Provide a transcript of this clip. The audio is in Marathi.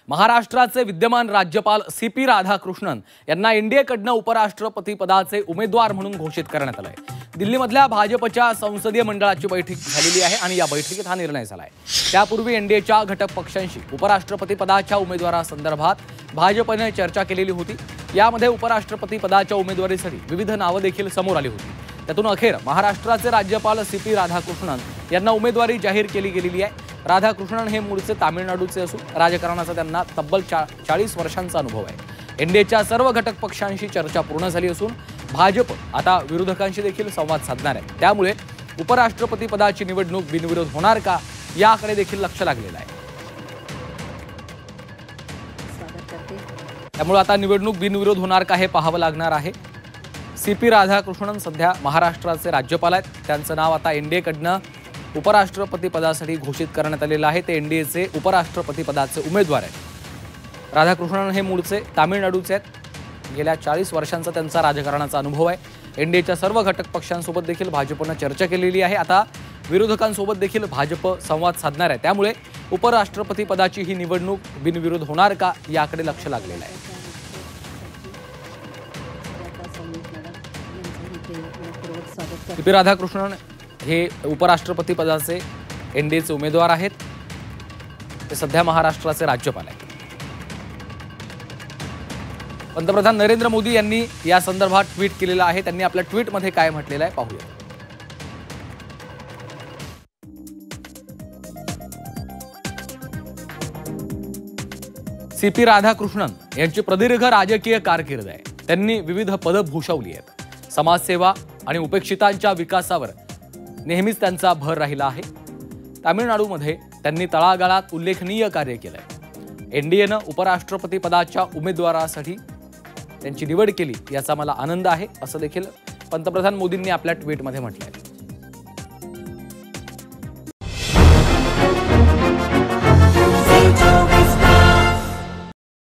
महाराष्ट्राचे विद्यमान राज्यपाल सी.पी. राधाकृष्णन यांना एनडीएकडनं उपराष्ट्रपती पदाचे उमेदवार म्हणून घोषित करण्यात आले आहे। दिल्लीमधल्या भाजपच्या संसदीय मंडळाची बैठक झालेली आहे आणि या बैठकीत हा निर्णय झाला आहे। त्यापूर्वी एनडीएच्या घटक पक्षांशी उपराष्ट्रपती पदाच्या उमेदवारासंदर्भात भाजपने चर्चा केलेली होती। यामध्ये उपराष्ट्रपती पदाच्या उमेदवारीसाठी विविध नावे देखील समोर आली होती। त्यातून अखेर महाराष्ट्राचे राज्यपाल सी.पी. राधाकृष्णन यांना उमेदवारी जाहीर केली गेलेली आहे। राधाकृष्णन हे मूळचे तामिळनाडूचे असून राजकारणाचा त्यांना तब्बल 40 वर्षांचा अनुभव आहे। एनडीएच्या सर्व घटक पक्षांशी चर्चा पूर्ण झाली असून भाजप आता विरोधकांशी देखील संवाद साधणार आहे। त्यामुळे उपराष्ट्रपती पदाची निवडणूक बिनविरोध होणार का याकडे देखील लक्ष लागलेलं आहे। त्यामुळे आता निवडणूक बिनविरोध होणार का हे पाहावं लागणार आहे। सी.पी. राधाकृष्णन सध्या महाराष्ट्राचे राज्यपाल आहेत। त्यांचं नाव आता एनडीएकडनं उपराष्ट्रपती पदासाठी घोषित करण्यात आलेलं आहे। ते एनडीएचे उपराष्ट्रपती पदाचे उमेदवार आहेत। राधाकृष्णन हे मूळचे तामिळनाडूचे आहेत। गेल्या 40 वर्षांचा त्यांचा राजकारणाचा अनुभव आहे। एनडीएच्या सर्व घटक पक्षांसोबत देखील भाजपने चर्चा केलेली आहे। आता विरोधकांसोबत देखील भाजप संवाद साधणार आहे। त्यामुळे उपराष्ट्रपती पदाची ही निवडणूक बिनविरोध होणार का याकडे लक्ष लागलेलं आहे। सी.पी. राधाकृष्णन हे उपराष्ट्रपती पदाचे एनडीएचे उमेदवार आहेत। ते सध्या महाराष्ट्राचे राज्यपाल आहेत। पंतप्रधान नरेंद्र मोदी यांनी या संदर्भात ट्विट केलेलं आहे। त्यांनी आपल्या ट्विटमध्ये काय म्हटलेलं आहे पाहूया। सी.पी. राधाकृष्णन यांची प्रदीर्घ राजकीय कारकीर्द आहे। त्यांनी विविध पदं भूषवली आहेत। समाजसेवा आणि उपेक्षितांच्या विकासावर नेहमीच त्यांचा भर राहिला आहे। तामिळनाडूमध्ये त्यांनी तळागाळात उल्लेखनीय कार्य केलंय। एनडीएनं उपराष्ट्रपती पदाच्या उमेदवारासाठी त्यांची निवड केली याचा मला आनंद आहे असं देखील पंतप्रधान मोदींनी आपल्या ट्विटमध्ये म्हटलंय।